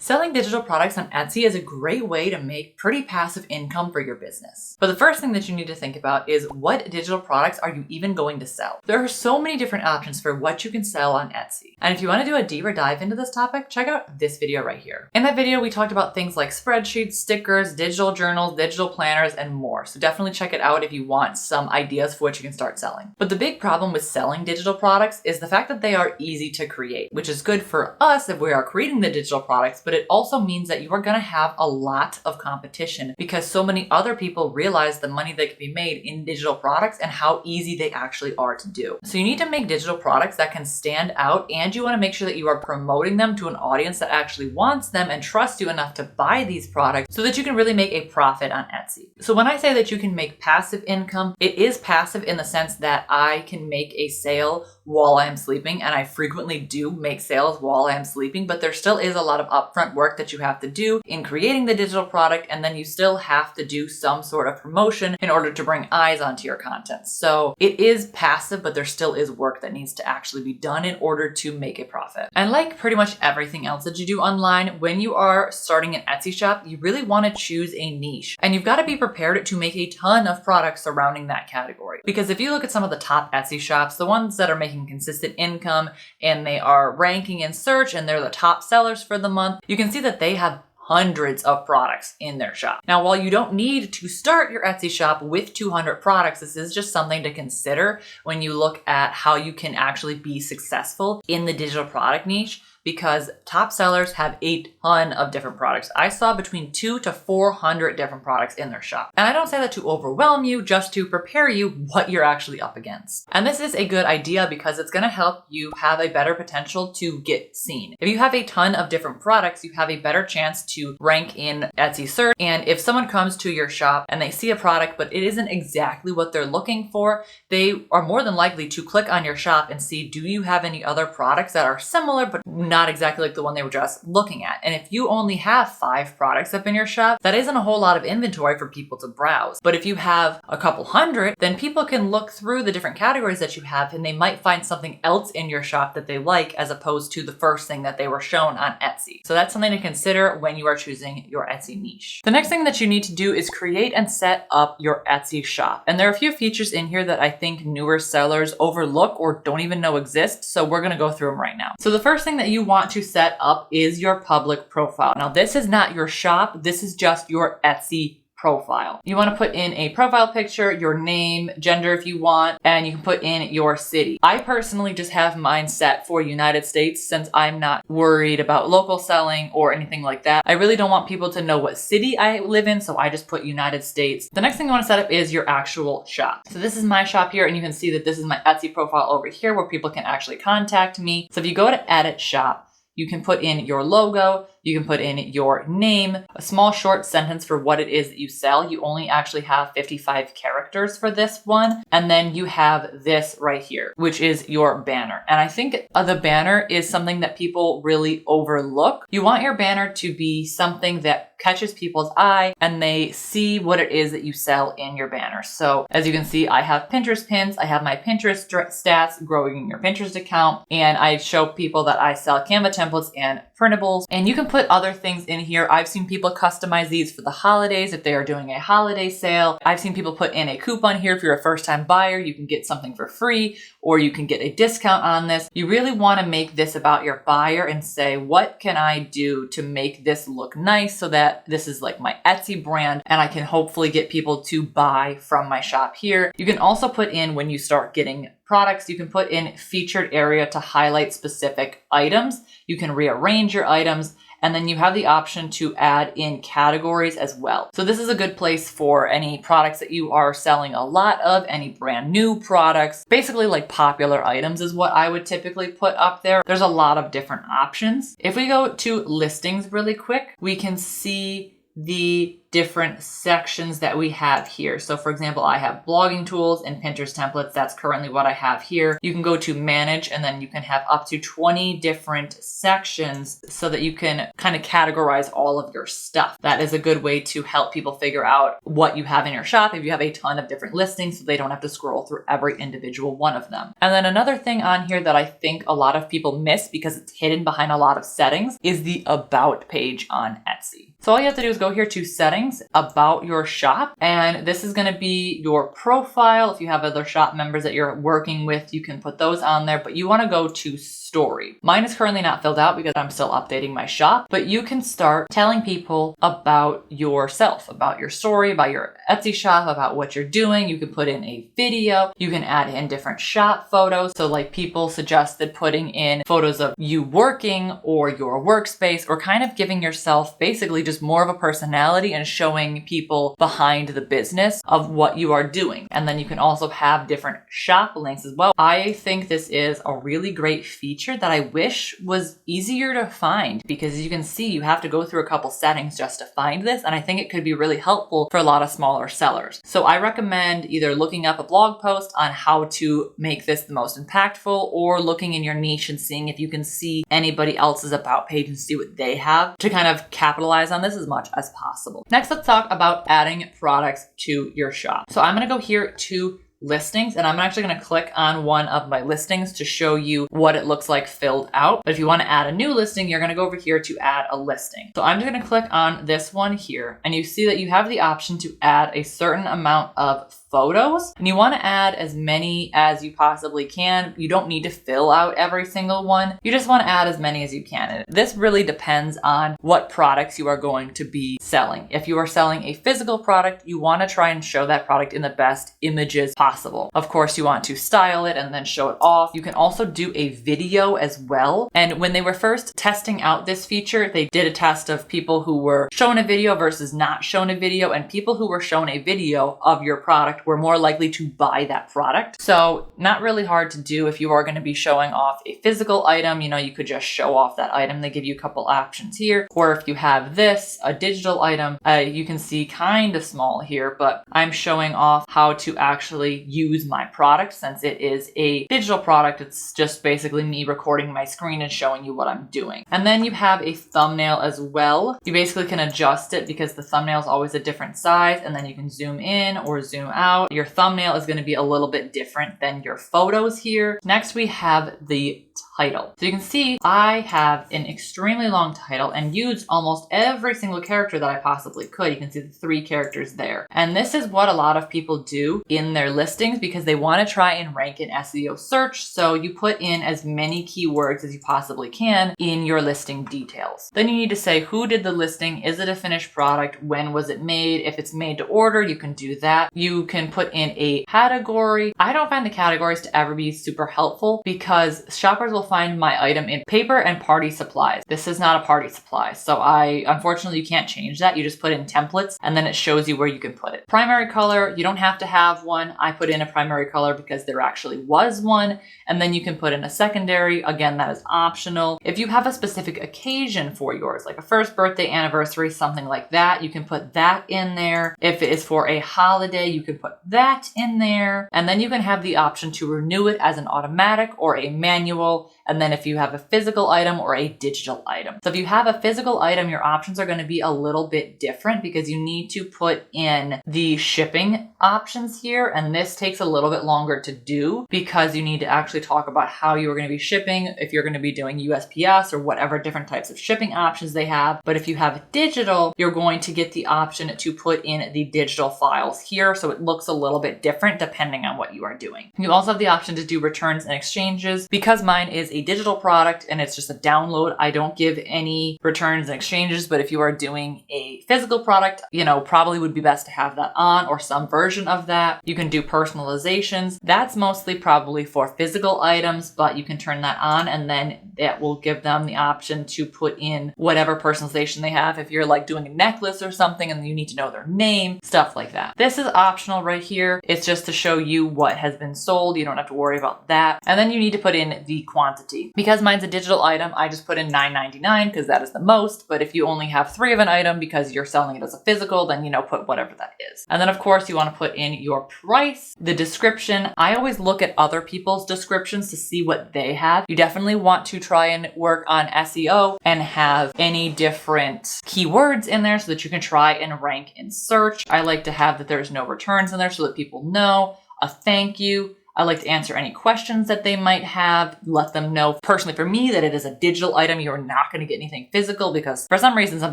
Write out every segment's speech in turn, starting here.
Selling digital products on Etsy is a great way to make pretty passive income for your business. But the first thing that you need to think about is what digital products are you even going to sell? There are so many different options for what you can sell on Etsy. And if you want to do a deeper dive into this topic, check out this video right here. In that video, we talked about things like spreadsheets, stickers, digital journals, digital planners, and more. So definitely check it out if you want some ideas for what you can start selling. But the big problem with selling digital products is the fact that they are easy to create, which is good for us if we are creating the digital products, but it also means that you are going to have a lot of competition because so many other people realize the money that can be made in digital products and how easy they actually are to do. So you need to make digital products that can stand out, and you want to make sure that you are promoting them to an audience that actually wants them and trusts you enough to buy these products so that you can really make a profit on Etsy. So when I say that you can make passive income, it is passive in the sense that I can make a sale while I am sleeping, and I frequently do make sales while I am sleeping, but there still is a lot of upfront work that you have to do in creating the digital product, and then you still have to do some sort of promotion in order to bring eyes onto your content. So it is passive, but there still is work that needs to actually be done in order to make a profit. And like pretty much everything else that you do online, when you are starting an Etsy shop, you really want to choose a niche, and you've got to be prepared to make a ton of products surrounding that category. Because if you look at some of the top Etsy shops, the ones that are making consistent income and they are ranking in search and they're the top sellers for the month, you can see that they have hundreds of products in their shop. Now, while you don't need to start your Etsy shop with 200 products, this is just something to consider when you look at how you can actually be successful in the digital product niche, because top sellers have a ton of different products. I saw between 200 to 400 different products in their shop. And I don't say that to overwhelm you, just to prepare you what you're actually up against. And this is a good idea because it's gonna help you have a better potential to get seen. If you have a ton of different products, you have a better chance to rank in Etsy search. And if someone comes to your shop and they see a product, but it isn't exactly what they're looking for, they are more than likely to click on your shop and see, do you have any other products that are similar, but not exactly like the one they were just looking at. And if you only have 5 products up in your shop, that isn't a whole lot of inventory for people to browse. But if you have a couple hundred, then people can look through the different categories that you have and they might find something else in your shop that they like, as opposed to the first thing that they were shown on Etsy. So that's something to consider when you are choosing your Etsy niche. The next thing that you need to do is create and set up your Etsy shop. And there are a few features in here that I think newer sellers overlook or don't even know exist. So we're going to go through them right now. So the first thing that you want to set up is your public profile. Now, this is not your shop. This is just your Etsy profile. You want to put in a profile picture, your name, gender if you want, and you can put in your city. I personally just have mine set for United States since I'm not worried about local selling or anything like that. I really don't want people to know what city I live in, so I just put United States. The next thing you want to set up is your actual shop. So this is my shop here, and you can see that this is my Etsy profile over here where people can actually contact me. So if you go to edit shop, you can put in your logo, you can put in your name, a small short sentence for what it is that you sell. You only actually have 55 characters for this one. And then you have this right here, which is your banner. And I think the banner is something that people really overlook. You want your banner to be something that catches people's eye and they see what it is that you sell in your banner. So as you can see, I have Pinterest pins, I have my Pinterest stats, growing your Pinterest account, and I show people that I sell Canva templates and printables, and you can put other things in here. I've seen people customize these for the holidays if they are doing a holiday sale. I've seen people put in a coupon here. If you're a first-time buyer, you can get something for free or you can get a discount on this. You really want to make this about your buyer and say, what can I do to make this look nice so that this is like my Etsy brand and I can hopefully get people to buy from my shop here. You can also put in, when you start getting products, you can put in featured area to highlight specific items. You can rearrange your items, and then you have the option to add in categories as well. So this is a good place for any products that you are selling a lot of, any brand new products, basically like popular items is what I would typically put up there. There's a lot of different options. If we go to listings really quick, we can see the different sections that we have here. So for example, I have blogging tools and Pinterest templates. That's currently what I have here. You can go to manage and then you can have up to 20 different sections so that you can kind of categorize all of your stuff. That is a good way to help people figure out what you have in your shop if you have a ton of different listings so they don't have to scroll through every individual one of them. And then another thing on here that I think a lot of people miss because it's hidden behind a lot of settings is the about page on Etsy. So all you have to do is go here to settings, about your shop, and this is going to be your profile. If you have other shop members that you're working with, you can put those on there, but you want to go to story. Mine is currently not filled out because I'm still updating my shop, but you can start telling people about yourself, about your story, about your Etsy shop, about what you're doing. You can put in a video. You can add in different shop photos. So like people suggested putting in photos of you working or your workspace, or kind of giving yourself basically just more of a personality and showing people behind the business of what you are doing. And then you can also have different shop links as well. I think this is a really great feature that I wish was easier to find, because as you can see, you have to go through a couple settings just to find this. And I think it could be really helpful for a lot of smaller sellers. So I recommend either looking up a blog post on how to make this the most impactful, or looking in your niche and seeing if you can see anybody else's about page and see what they have to kind of capitalize on this as much as possible. Next, let's talk about adding products to your shop. So I'm going to go here to listings, and I'm actually going to click on one of my listings to show you what it looks like filled out. But if you want to add a new listing, you're going to go over here to add a listing. So I'm just going to click on this one here, and you see that you have the option to add a certain amount of photos, and you want to add as many as you possibly can. You don't need to fill out every single one. You just want to add as many as you can. And this really depends on what products you are going to be selling. If you are selling a physical product, you want to try and show that product in the best images possible. Of course, you want to style it and then show it off. You can also do a video as well. And when they were first testing out this feature, they did a test of people who were shown a video versus not shown a video, and people who were shown a video of your product were more likely to buy that product. So not really hard to do if you are going to be showing off a physical item. You know, you could just show off that item. They give you a couple options here. Or if you have this, a digital item, you can see kind of small here, but I'm showing off how to actually use my product. Since it is a digital product, it's just basically me recording my screen and showing you what I'm doing. And then you have a thumbnail as well. You basically can adjust it because the thumbnail is always a different size, and then you can zoom in or zoom out. Your thumbnail is going to be a little bit different than your photos here. Next, we have the title. So you can see I have an extremely long title and used almost every single character that I possibly could. You can see the 3 characters there. And this is what a lot of people do in their listings because they want to try and rank in SEO search. So you put in as many keywords as you possibly can in your listing details. Then you need to say who did the listing, is it a finished product, when was it made? If it's made to order, you can do that. You can put in a category. I don't find the categories to ever be super helpful because shoppers will find my item in paper and party supplies. This is not a party supply. So unfortunately, you can't change that. You just put in templates and then it shows you where you can put it. Primary color, you don't have to have one. I put in a primary color because there actually was one. And then you can put in a secondary. Again, that is optional. If you have a specific occasion for yours, like a first birthday, anniversary, something like that, you can put that in there. If it is for a holiday, you can put that in there. And then you can have the option to renew it as an automatic or a manual. And then if you have a physical item or a digital item. So if you have a physical item, your options are going to be a little bit different because you need to put in the shipping options here. And this takes a little bit longer to do because you need to actually talk about how you are going to be shipping, if you're going to be doing USPS or whatever different types of shipping options they have. But if you have digital, you're going to get the option to put in the digital files here. So it looks a little bit different depending on what you are doing. You also have the option to do returns and exchanges. Because mine is a digital product and it's just a download, I don't give any returns and exchanges. But if you are doing a physical product, probably would be best to have that on or some version of that. You can do personalizations. That's mostly probably for physical items, but you can turn that on and then that will give them the option to put in whatever personalization they have. If you're like doing a necklace or something and you need to know their name, stuff like that. This is optional right here. It's just to show you what has been sold. You don't have to worry about that. And then you need to put in the quantity. quantity. Because mine's a digital item, I just put in $9.99 because that is the most. But if you only have 3 of an item because you're selling it as a physical, then put whatever that is. And then of course you want to put in your price, the description. I always look at other people's descriptions to see what they have. You definitely want to try and work on SEO and have any different keywords in there so that you can try and rank in search. I like to have that there's no returns in there so that people know, a thank you. I like to answer any questions that they might have, let them know personally for me that it is a digital item. You're not going to get anything physical because for some reason, some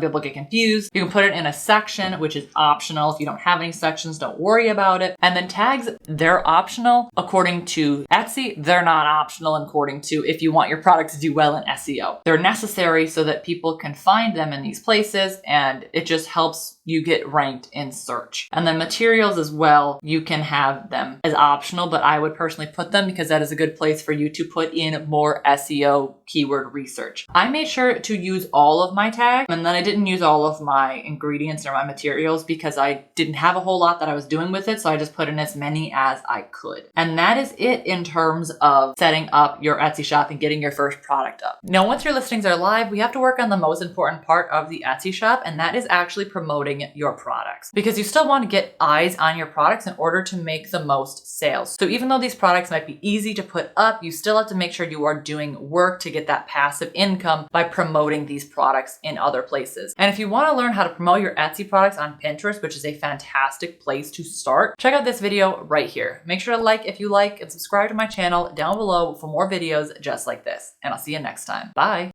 people get confused. You can put it in a section, which is optional. If you don't have any sections, don't worry about it. And then tags, they're optional. According to Etsy, they're not optional according to if you want your product to do well in SEO. They're necessary so that people can find them in these places, and it just helps you get ranked in search. And then materials as well, you can have them as optional, but I would personally put them because that is a good place for you to put in more SEO keyword research. I made sure to use all of my tags, and then I didn't use all of my ingredients or my materials because I didn't have a whole lot that I was doing with it, so I just put in as many as I could. And that is it in terms of setting up your Etsy shop and getting your first product up. Now, once your listings are live, we have to work on the most important part of the Etsy shop, and that is actually promoting your products, because you still want to get eyes on your products in order to make the most sales. So even though these products might be easy to put up, you still have to make sure you are doing work to get that passive income by promoting these products in other places. And if you want to learn how to promote your Etsy products on Pinterest, which is a fantastic place to start, check out this video right here. Make sure to like if you like and subscribe to my channel down below for more videos just like this. And I'll see you next time. Bye.